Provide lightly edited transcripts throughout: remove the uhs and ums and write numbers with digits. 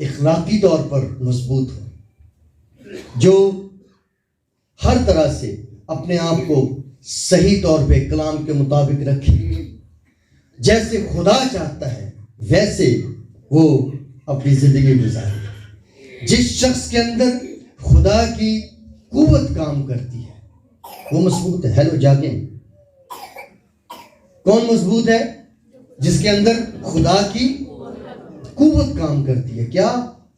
اخلاقی طور پر مضبوط ہو, جو ہر طرح سے اپنے آپ کو صحیح طور پہ کلام کے مطابق رکھے, جیسے خدا چاہتا ہے ویسے وہ اپنی زندگی گزارے. جس شخص کے اندر خدا کی قوت کام کرتی ہے وہ مضبوط ہے. ہیلو جاگیں, کون مضبوط ہے؟ جس کے اندر خدا کی قوت کام کرتی ہے. کیا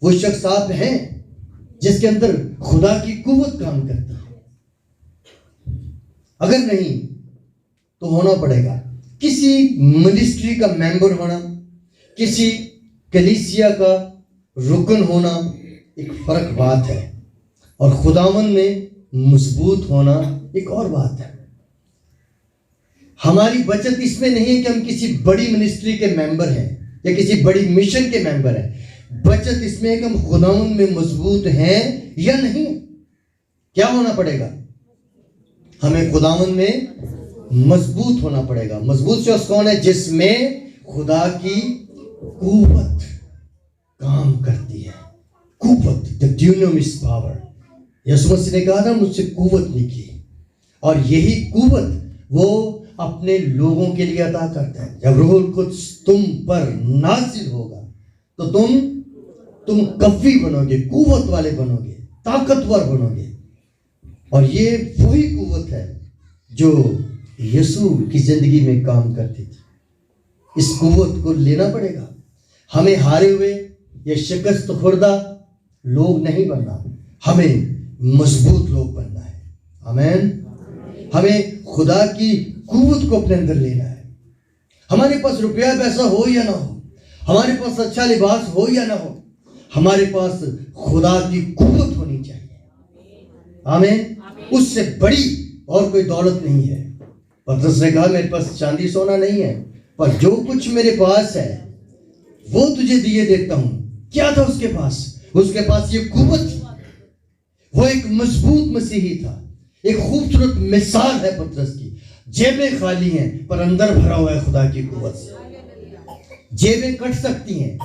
وہ شخص آپ ہیں جس کے اندر خدا کی قوت کام کرتی ہے؟ اگر نہیں تو ہونا پڑے گا کسی منسٹری کا ممبر ہونا, کسی کلیسیا کا رکن ہونا ایک فرق بات ہے, اور خداوند میں مضبوط ہونا ایک اور بات ہے. ہماری بچت اس میں نہیں ہے کہ ہم کسی بڑی منسٹری کے ممبر ہیں یا کسی بڑی مشن کے ممبر ہیں. بچت اس میں ہے کہ ہم خداوند میں مضبوط ہیں یا نہیں. کیا ہونا پڑے گا؟ ہمیں خداوند میں مضبوط ہونا پڑے گا. مضبوط شخص کون ہے؟ جس میں خدا کی قوت کام کرتی ہے. قوت, the dunamis power. یسوع مسیح نے کہا نا مجھ سے قوت نکلی, اور یہی قوت وہ اپنے لوگوں کے لیے عطا کرتا ہے. جب روح القدس تم پر نازل ہوگا تو تم قوی بنو گے, قوت والے بنو گے, طاقتور بنو گے. اور یہ وہی قوت ہے جو یسوع کی زندگی میں کام کرتی تھی. اس قوت کو لینا پڑے گا. ہمیں ہارے ہوئے یا شکست خوردہ لوگ نہیں بننا, ہمیں مضبوط لوگ بننا ہے. آمین. ہمیں خدا کی قوت کو اپنے اندر لینا ہے. ہمارے پاس روپیہ پیسہ ہو یا نہ ہو, ہمارے پاس اچھا لباس ہو یا نہ ہو, ہمارے پاس خدا کی قوت ہونی چاہیے. آمین. اس سے بڑی اور کوئی دولت نہیں ہے. پترس نے کہا میرے پاس چاندی سونا نہیں ہے, پر جو کچھ میرے پاس ہے وہ تجھے دیے دیتا ہوں. کیا تھا اس کے پاس؟ اس کے پاس یہ قوت تھی. وہ ایک مضبوط مسیحی تھا. ایک خوبصورت مثال ہے پترس کی. جیبیں خالی ہیں پر اندر بھرا ہوا ہے خدا کی قوت سے. جیبیں کٹ سکتی ہیں,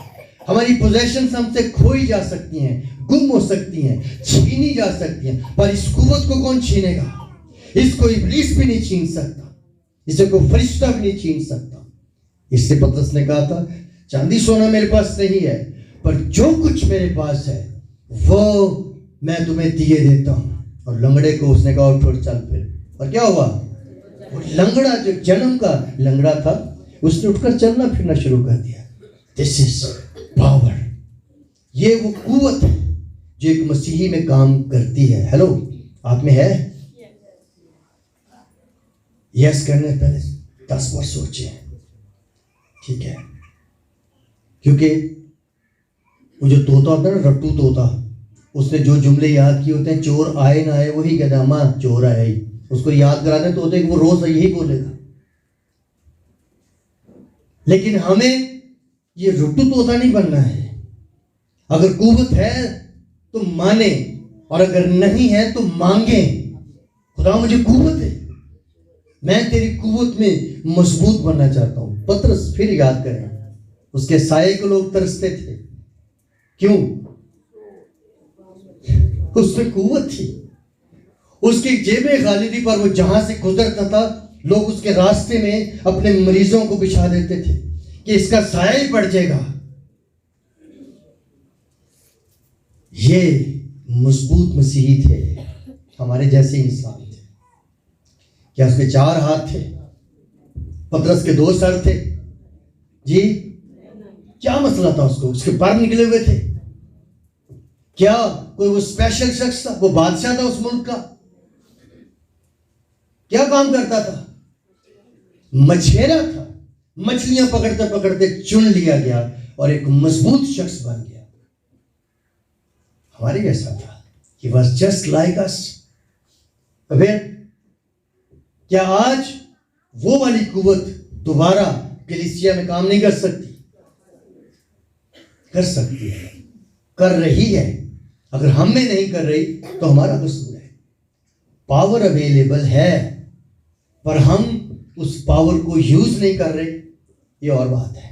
ہماری پوزیشنز ہم سے کھوئی جا سکتی ہیں, گم ہو سکتی ہیں, چھینی جا سکتی ہیں, پر اس قوت کو کون چھینے گا؟ اس کو ابلیس بھی نہیں چھین سکتا, اسے کوئی فرشتہ بھی نہیں چھین سکتا. اس سے پترس نے کہا تھا چاندی سونا میرے پاس نہیں ہے, پر جو کچھ میرے پاس ہے وہ میں تمہیں دیے دیتا ہوں. اور لنگڑے کو اس نے کہا اٹھ چل پھر. اور کیا ہوا؟ وہ لنگڑا جو جنم کا لنگڑا تھا اس نے اٹھ کر چلنا پھرنا شروع کر دیا. دس از پاور. یہ وہ قوت ہے جو ایک مسیحی میں کام کرتی ہے. ہیلو, آپ میں ہے؟ یس کرنے پہلے 10 بار سوچیں. ٹھیک ہے, کیونکہ وہ جو طوطا ہوتا ہے نا, رٹو طوطا, اس نے جو جملے یاد کیے ہوتے ہیں, چور آئے نہ آئے وہی کہتا ہے ماں چور آیا ہی, اس کو یاد کرا دیں طوطے کہ وہ روز یہی بولے گا. لیکن ہمیں یہ رٹو طوطا نہیں بننا ہے. اگر قوت ہے تو مانے, اور اگر نہیں ہے تو مانگیں. خدا مجھے قوت ہے, میں تیری قوت میں مضبوط بننا چاہتا ہوں. پترس پھر یاد کریں, اس کے سائے کو لوگ ترستے تھے. کیوں؟ اس میں قوت تھی. اس کی جیبیں خالی تھی, پر وہ جہاں سے گزرتا تھا لوگ اس کے راستے میں اپنے مریضوں کو بچھا دیتے تھے کہ اس کا سایہ ہی پڑ جائے گا. یہ مضبوط مسیحی تھے, ہمارے جیسے انسان تھے. کیا اس کے 4 ہاتھ تھے؟ پترس کے 2 سر تھے؟ جی کیا مسئلہ تھا اس کو؟ اس کے پر نکلے ہوئے تھے؟ کیا کوئی وہ اسپیشل شخص تھا؟ وہ بادشاہ تھا اس ملک کا؟ کیا کام کرتا تھا؟ مچھیرا تھا. مچھلیاں پکڑتے پکڑتے چن لیا گیا اور ایک مضبوط شخص بن گیا. ہمارے جیسا تھا. He was just like us. کیا آج وہ والی قوت دوبارہ کلیسیا میں کام نہیں کر سکتی؟ کر سکتی ہے, کر رہی ہے. اگر ہم میں نہیں کر رہی تو ہمارا قصور ہے. پاور اویلیبل ہے, پر ہم اس پاور کو یوز نہیں کر رہے, یہ اور بات ہے.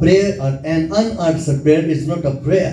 prayer or an unanswered prayer is not a prayer.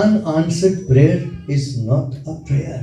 Unanswered prayer is not a prayer.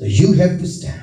So you have to stand.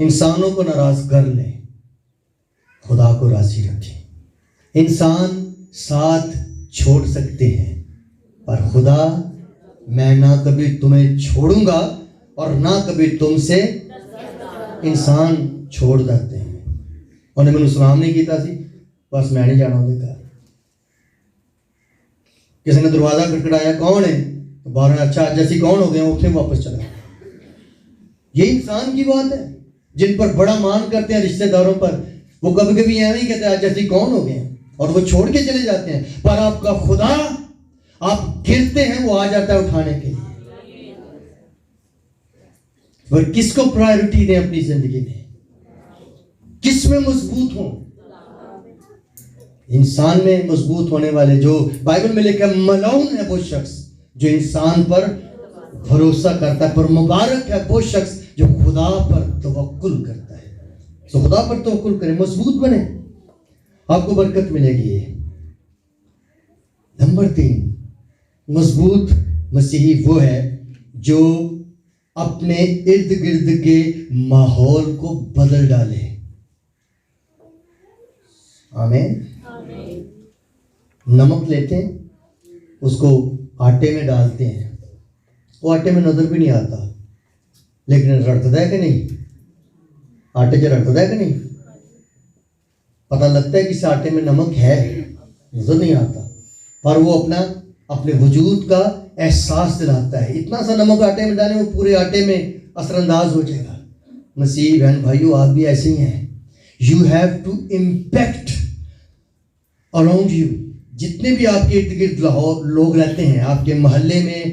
انسانوں کو ناراض کر لیں، خدا کو راضی رکھیں۔ انسان ساتھ چھوڑ سکتے ہیں، پر خدا میں نہ کبھی تمہیں چھوڑوں گا اور نہ کبھی تم سے۔ انسان چھوڑ دیتے ہیں، انہیں میں سلام نہیں کیتا سی، بس میں نہیں جانا ہوں گھر۔ کسی نے دروازہ کھٹکھٹایا، کون ہے؟ تو باہر اچھا آج جیسی کون ہو گئے، اٹھے واپس چلا۔ یہ انسان کی بات ہے، جن پر بڑا مان کرتے ہیں رشتہ داروں پر، وہ کبھی کبھی ایویں ہی کہتے ہیں آج جیسی کون ہو گئے ہیں، اور وہ چھوڑ کے چلے جاتے ہیں۔ پر آپ کا خدا، آپ گرتے ہیں وہ آ جاتا ہے اٹھانے کے لیے۔ اور کس کو پرائیورٹی دیں اپنی زندگی میں؟ کس میں مضبوط ہوں؟ انسان میں مضبوط ہونے والے، جو بائبل میں لکھا ہے ملعون ہے وہ شخص جو انسان پر بھروسہ کرتا ہے، پر مبارک ہے وہ شخص جو خدا پر توکل کرتا ہے۔ تو خدا پر توکل کریں، مضبوط بنیں، آپ کو برکت ملے گی۔ نمبر 3، مضبوط مسیحی وہ ہے جو اپنے ارد گرد کے ماحول کو بدل ڈالے۔ آمین۔ نمک لیتے ہیں، اس کو آٹے میں ڈالتے ہیں، وہ آٹے میں نظر بھی نہیں آتا، لیکن رڑتا ہے کہ نہیں؟ آٹے سے رڑتا ہے کہ نہیں؟ پتہ لگتا ہے کہ اس آٹے میں نمک ہے، نظر نہیں آتا، پر وہ اپنے وجود کا احساس دلاتا ہے۔ اتنا سا نمک آٹے میں ڈالیں، وہ پورے آٹے میں اثر انداز ہو جائے گا۔ مسیح بہن بھائیو، آپ بھی ایسے ہی ہیں۔ You have to impact around you. جتنے بھی آپ کے ارد گرد لوگ رہتے ہیں، آپ کے محلے میں،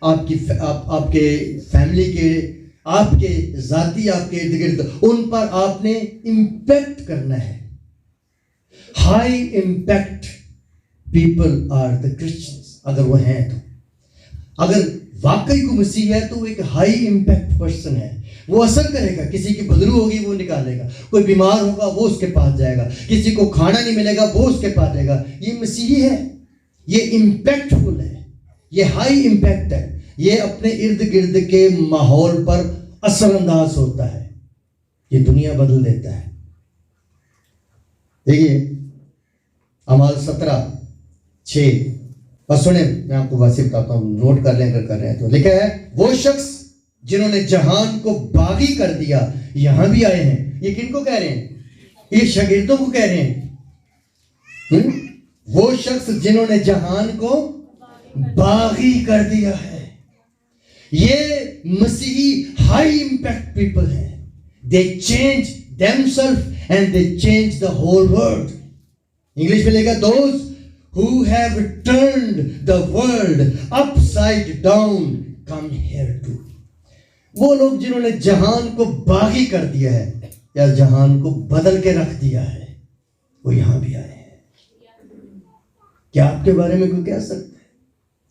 آپ کے فیملی کے، آپ کے ذاتی، آپ کے ارد گرد، ان پر آپ نے امپیکٹ کرنا ہے۔ High impact people are the Christians. اگر وہ ہیں تو، اگر واقعی کو مسیح ہے تو وہ ایک ہائی امپیکٹ پرسن ہے۔ وہ اثر کرے گا، کسی کی بدلو ہوگی وہ نکالے گا، کوئی بیمار ہوگا وہ اس کے پاس جائے گا، کسی کو کھانا نہیں ملے گا وہ اس کے پاس جائے گا۔ یہ مسیحی ہے، یہ امپیکٹ فل ہے، یہ ہائی امپیکٹ ہے، یہ اپنے ارد گرد کے ماحول پر اثر انداز ہوتا ہے، یہ دنیا بدل دیتا ہے۔ دیکھیے اعمال 17:6، بس سنیں، میں آپ کو ویسے بتاتا ہوں، نوٹ کر لیں اگر کر رہے ہیں تو۔ لکھا ہے وہ شخص جنہوں نے جہان کو باغی کر دیا یہاں بھی آئے ہیں۔ یہ کن کو کہہ رہے ہیں؟ یہ شاگردوں کو کہہ رہے ہیں۔ وہ شخص جنہوں نے جہان کو باغی کر دیا ہے، یہ مسیحی ہائی امپیکٹ پیپل ہیں۔ They change themselves and they change the whole world۔ English میں لکھا those who have turned the world upside down come here too۔ وہ لوگ جنہوں نے جہان کو باغی کر دیا ہے یا جہان کو بدل کے رکھ دیا ہے، وہ یہاں بھی آئے ہیں۔ کیا آپ کے بارے میں کوئی کہہ سکتا ہے؟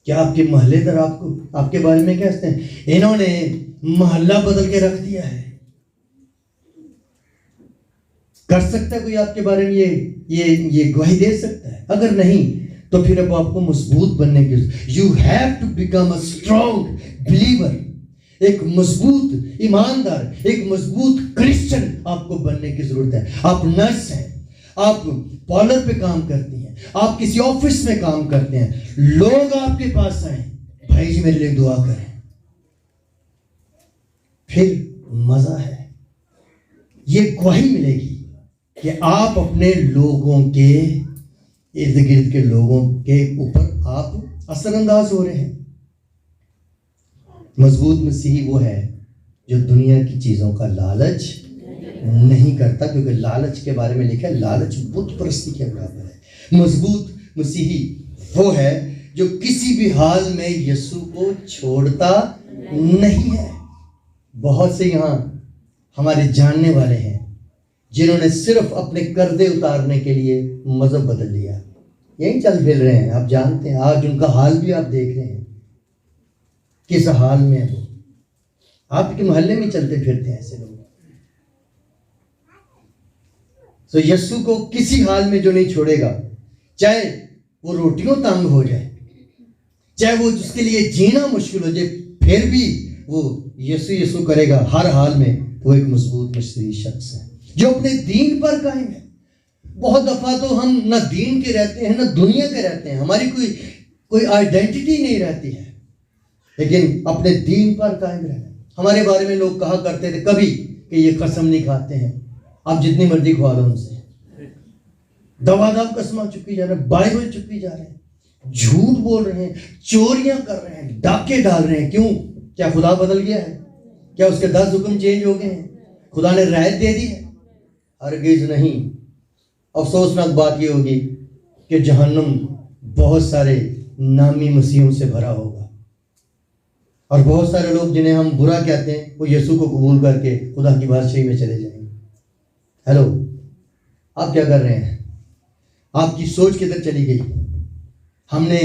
کیا آپ کے محلے در آپ کے بارے میں کہتے ہیں انہوں نے محلہ بدل کے رکھ دیا ہے؟ کر سکتا ہے کوئی آپ کے بارے میں یہ گواہی دے سکتا ہے؟ اگر نہیں تو پھر اب آپ کو مضبوط بننے کی you have to become a strong believer. ایک مضبوط ایماندار، ایک مضبوط کرسچن آپ کو بننے کی ضرورت ہے۔ آپ نرس ہیں، آپ پارلر پہ کام کرتی ہیں، آپ کسی آفس میں کام کرتے ہیں، لوگ آپ کے پاس آئیں، بھائی جی میرے لیے دعا کریں، پھر مزہ ہے۔ یہ گواہی ملے گی کہ آپ اپنے لوگوں کے ارد گرد کے لوگوں کے اوپر آپ اثر انداز ہو رہے ہیں۔ مضبوط مسیحی وہ ہے جو دنیا کی چیزوں کا لالچ نہیں کرتا، کیونکہ لالچ کے بارے میں لکھا ہے لالچ بت پرستی کے برابر ہے۔ مضبوط مسیحی وہ ہے جو کسی بھی حال میں یسوع کو چھوڑتا نہیں ہے۔ بہت سے یہاں ہمارے جاننے والے ہیں جنہوں نے صرف اپنے قرضے اتارنے کے لیے مذہب بدل لیا، یہیں چل پھر رہے ہیں، آپ جانتے ہیں، آج ان کا حال بھی آپ دیکھ رہے ہیں کس حال میں ہے۔ وہ آپ کے محلے میں چلتے پھرتے ہیں ایسے لوگ۔ تو یسوع کو کسی حال میں جو نہیں چھوڑے گا، چاہے وہ روٹیوں تنگ ہو جائے، چاہے وہ جس کے لیے جینا مشکل ہو جائے، پھر بھی وہ یسوع کرے گا ہر حال میں۔ وہ ایک مضبوط مصری شخص ہے جو اپنے دین پر قائم ہے. بہت دفعہ تو ہم نہ دین کے رہتے ہیں نہ دنیا کے رہتے ہیں, ہماری کوئی آئیڈینٹی نہیں رہتی ہے, لیکن اپنے دین پر قائم رہنا. ہمارے بارے میں لوگ کہا کرتے تھے کبھی کہ یہ قسم نہیں کھاتے ہیں, آپ جتنی مرضی کھوا لو ان سے, دوا قسمہ چپی جا رہے ہیں, بائبل چپی جا رہے ہیں, جھوٹ بول رہے ہیں, چوریاں کر رہے ہیں, ڈاکے ڈال رہے ہیں. کیوں؟ کیا خدا بدل گیا ہے؟ کیا اس کے 10 حکم چینج ہو گئے ہیں؟ خدا نے رعایت دے دی ہے؟ ہرگز نہیں. افسوسناک بات یہ ہوگی کہ جہنم بہت سارے نامی مسیحوں سے بھرا ہوگا, اور بہت سارے لوگ جنہیں ہم برا کہتے ہیں وہ یسوع کو قبول کر کے خدا کی بادشاہی میں چلے جائیں گے. ہیلو, آپ کیا کر رہے ہیں؟ آپ کی سوچ کدھر چلی گئی؟ ہم نے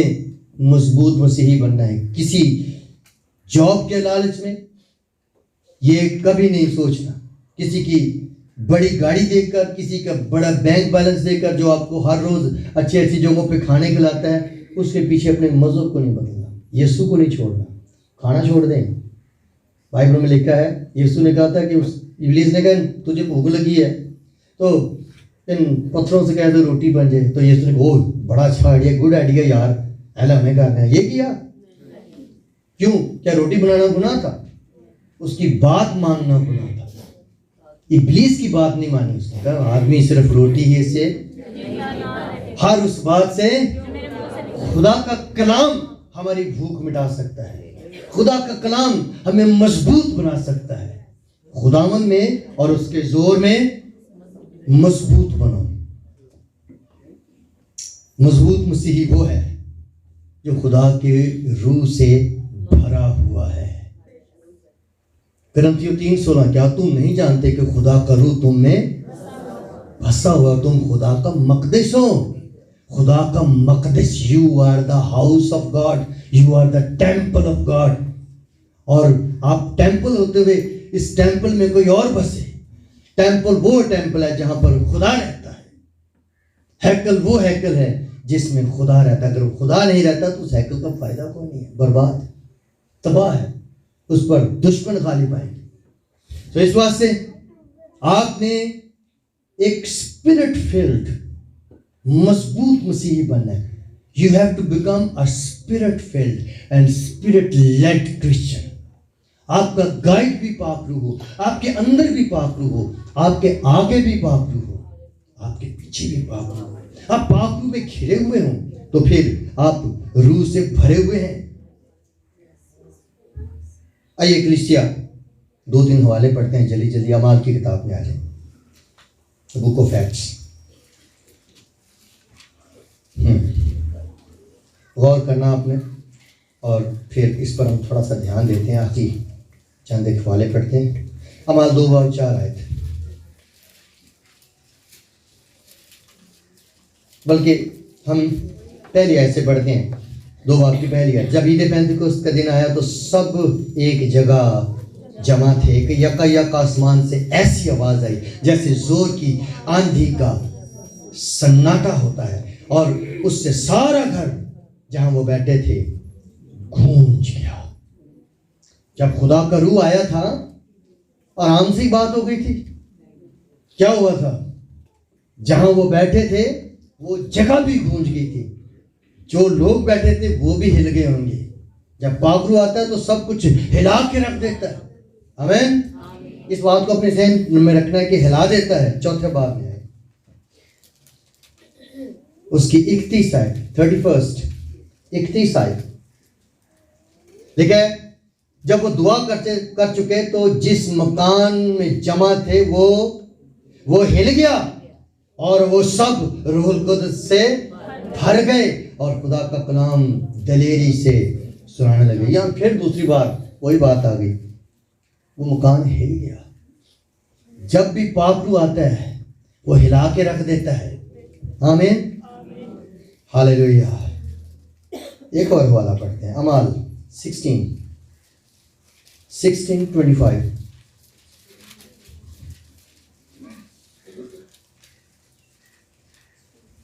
مضبوط مسیحی بننا ہے. کسی جاب کے لالچ میں یہ کبھی نہیں سوچنا, کسی کی بڑی گاڑی دیکھ کر, کسی کا بڑا بینک بیلنس دیکھ کر جو آپ کو ہر روز اچھی جگہوں پہ کھانے کھلاتا ہے, اس کے پیچھے اپنے مذہب کو نہیں بدلنا, یسوع کو نہیں چھوڑنا. کھانا چھوڑ دیں. بائبل میں لکھا ہے, یسوع نے کہا تھا کہ ابلیس نے کہا تجھے بھوک لگی ہے تو ان پتھروں سے کہہ دو روٹی بن جائے. تو یسوع نے کہا اوہ بڑا اچھا آئیڈیا, گڈ آئیڈیا یار, ایلا ہمیں کرنا ہے. یہ کیا؟ کیوں؟ کیا روٹی بنانا گناہ تھا؟ اس کی بات ماننا گناہ تھا. ابلیس کی بات نہیں مانی. اس نے کہا آدمی صرف روٹی ہی سے, ہر اس بات سے, خدا کا کلام ہماری بھوک مٹا سکتا ہے, خدا کا کلام ہمیں مضبوط بنا سکتا ہے. خداوند میں اور اس کے زور میں مضبوط بنو. مضبوط مسیحی وہ ہے جو خدا کے روح سے بھرا ہوا ہے. کرنتھیوں 3:16, کیا تم نہیں جانتے کہ خدا کا روح تم میں بسا ہوا, تم خدا کا مقدس ہو. خدا کا مقدس, you are the house of God, you are the temple of God. اور آپ ٹیمپل ہوتے ہوئے اس ٹیمپل میں کوئی اور بسے. ٹیمپل وہ ٹیمپل ہے جہاں پر خدا رہتا ہے. ہیکل وہ ہیکل ہے جس میں خدا رہتا ہے. اگر خدا نہیں رہتا تو اس ہیکل کا فائدہ کوئی نہیں ہے, برباد, تباہ ہے, اس پر دشمن غالب آئیں گے. تو اس واسطے آپ نے ایک اسپرٹ فیلڈ مضبوط مسیحی بننا ہے. You have to become a spirit filled and spirit led Christian. آپ کا گائیڈ بھی پاک روح ہو, آپ کے اندر بھی پاک روح ہو, آپ کے آگے بھی پاک روح ہو, آپ کے پیچھے بھی پاک روح ہو. آپ پاک روح میں گھرے ہوئے ہوں تو پھر آپ روح سے بھرے ہوئے ہیں. آئیے کلیسیا 2-3 حوالے پڑھتے ہیں جلدی. اعمال کی کتاب میں آ جائیں, بک آف ایکٹس. غور کرنا آپ نے, اور پھر اس پر ہم تھوڑا سا دھیان دیتے ہیں. آخری چند ایک حوالے پڑھتے ہیں. اعمال 2:4 آیت, بلکہ ہم پہلی آیت سے پڑھتے ہیں. 2 باب کی پہلی آیت, جب عید پینتیکوست کا دن آیا تو سب ایک جگہ جمع تھے کہ یکا آسمان سے ایسی آواز آئی جیسے زور کی آندھی کا سناٹا ہوتا ہے, اور اس سے سارا گھر جہاں وہ بیٹھے تھے گونج گیا. جب خدا کا روح آیا تھا آرام سے بات ہو گئی تھی. کیا ہوا تھا؟ جہاں وہ بیٹھے تھے وہ جگہ بھی گونج گئی تھی, جو لوگ بیٹھے تھے وہ بھی ہل گئے ہوں گے. جب پاک روح آتا ہے تو سب کچھ ہلا کے رکھ دیتا ہے. آمین. اس بات کو اپنے ذہن میں رکھنا ہے کہ ہلا دیتا ہے. چوتھے باب میں اس کی 31 آیت, 31 آیت لکھا ہے, جب وہ دعا کر چکے تو جس مکان میں جمع تھے وہ ہل گیا اور وہ سب روح القدس سے بھر گئے اور خدا کا کلام دلیری سے سنانے لگے. یہاں پھر دوسری بار وہی بات آ گئی, وہ مکان ہل گیا. جب بھی پاک روح آتا ہے وہ ہلا کے رکھ دیتا ہے. آمین, ہاللیلویا. ایک اور حوالہ پڑھتے ہیں. اعمال 16:25.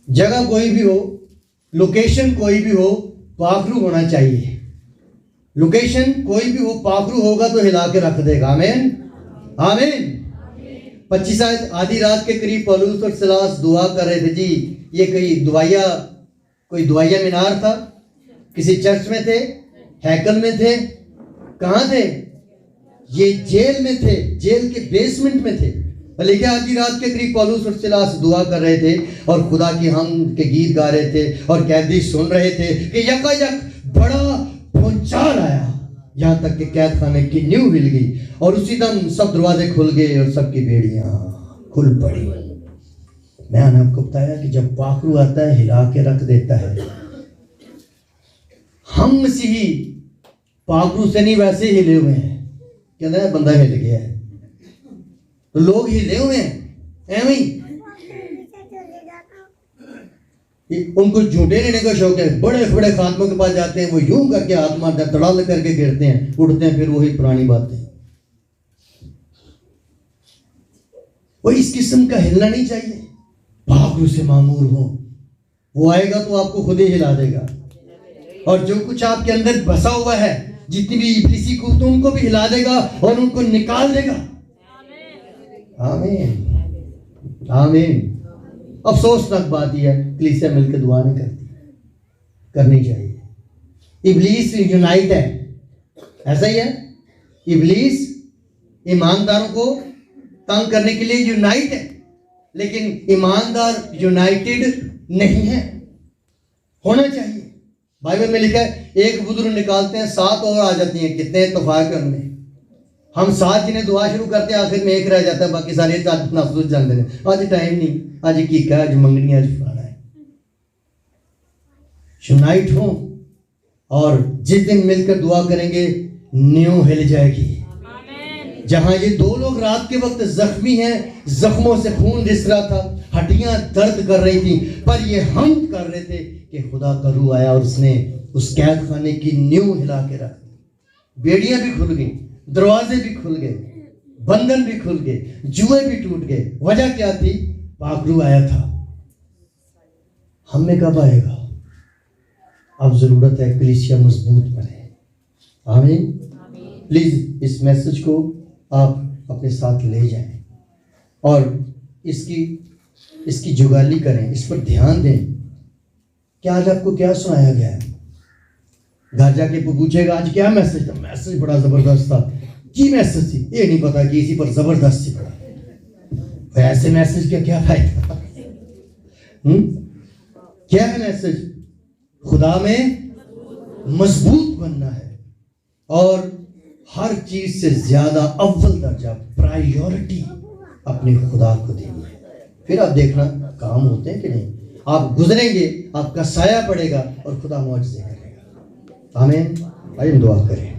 جگہ کوئی بھی ہو, لوکیشن کوئی بھی ہو, پاک روح ہونا چاہیے. لوکیشن کوئی بھی ہو, پاک روح ہوگا تو ہلا کے رکھ دے گا. آمین. آمین. 25 آدھی رات کے قریب پولس اور سلاس دعا کر رہے تھے. جی یہ کوئی دعائیا مینار تھا؟ کسی چرچ میں تھے؟ ہیکل میں تھے؟ کہاں تھے؟ یہ جیل میں تھے، جیل کے بیسمنٹ میں تھے. لیکن آدھی رات کے قریب پولس اور سلاس دعا کر رہے تھے اور خدا کی حمد کے گیت گا رہے تھے اور قیدی سن رہے تھے کہ یکا یک بڑا بھونچال آیا، یہاں تک کہ قید خانے کی نیو ہل گئی اور اسی دم سب دروازے کھل گئے اور سب کی بیڑیاں کھل پڑی. میں نے آپ کو بتایا کہ جب پاک روح آتا ہے ہلا کے رکھ دیتا ہے. ہم مسیحی پاک روح سے نہیں ویسے ہلے ہوئے ہیں، کہتا ہے بندہ ہل گیا ہے، تو لوگ ہلے ہوئے ہیں ایویں ہی. ان کو جھوٹے لینے کا شوق ہے، بڑے بڑے خاتموں کے پاس جاتے ہیں، وہ یوں کر کے ہاتھ مارتے ہیں، تڑال کر کے گرتے ہیں، اٹھتے ہیں، پھر وہی پرانی باتیں. وہ اس قسم کا ہلنا نہیں چاہیے. پاک روح سے معمور ہو، وہ آئے گا تو آپ کو خود ہی ہلا دے گا، اور جو کچھ آپ کے اندر بسا ہوا ہے، جتنی بھی ابلیسی قوتیں، ان کو بھی ہلا دے گا اور ان کو نکال دے گا. آمین آمین. افسوسناک بات یہ ہے کلیسیا مل کے دعا نہیں کرتی، کرنی چاہیے. ابلیس یونائٹ ہے، ایسا ہی ہے. ابلیس ایمانداروں کو تنگ کرنے کے لیے یونائٹ ہے، لیکن ایماندار یونائٹڈ نہیں ہے. ہونا چاہیے. بائبل میں لکھا ہے ایک بزرگ نکالتے ہیں 7 اور آ جاتی ہیں. کتنے اتفاق ہیں ان میں. ہم 7 جنہیں دعا شروع کرتے ہیں، آخر میں ایک رہ جاتا ہے، باقی سارے نفسوس جانتے ہیں آج ٹائم نہیں، آج کی آج منگنی، آج فلانا ہے. یونائٹ ہوں اور جس دن مل کر دعا کریں گے نیو ہل جائے گی. جہاں یہ 2 لوگ رات کے وقت زخمی ہیں، زخموں سے خون رس رہا تھا، ہڈیاں درد کر رہی تھیں، پر یہ حمد کر رہے تھے کہ خدا کا روح آیا اور اس نے اس قید خانے کی نیو ہلا کے رکھ دی. بیڑیاں بھی کھل گئیں، دروازے بھی کھل گئے، بندھن بھی کھل گئے، جوئے بھی ٹوٹ گئے. وجہ کیا تھی؟ پاک روح آیا تھا. ہم میں کب آئے گا؟ اب ضرورت ہے کلیسیا مضبوط بنے. آمین. پلیز اس میسج کو آپ اپنے ساتھ لے جائیں اور اس کی جگالی کریں، اس پر دھیان دیں. کیا آج آپ کو کیا سنایا گیا ہے؟ گھر جا کے پوچھے گا آج کیا میسج تھا؟ میسج بڑا زبردست تھا. کی میسج تھی؟ یہ نہیں پتا کہ اسی پر زبردست سی پڑا. ایسے میسج کا کیا فائدہ؟ کیا ہے میسج؟ خدا میں مضبوط بننا ہے اور ہر چیز سے زیادہ اول درجہ پرائیورٹی اپنے خدا کو دینی ہے. پھر آپ دیکھنا کام ہوتے ہیں کہ نہیں. آپ گزریں گے، آپ کا سایہ پڑے گا اور خدا معجزے کرے گا. آمین. آئیے دعا کریں.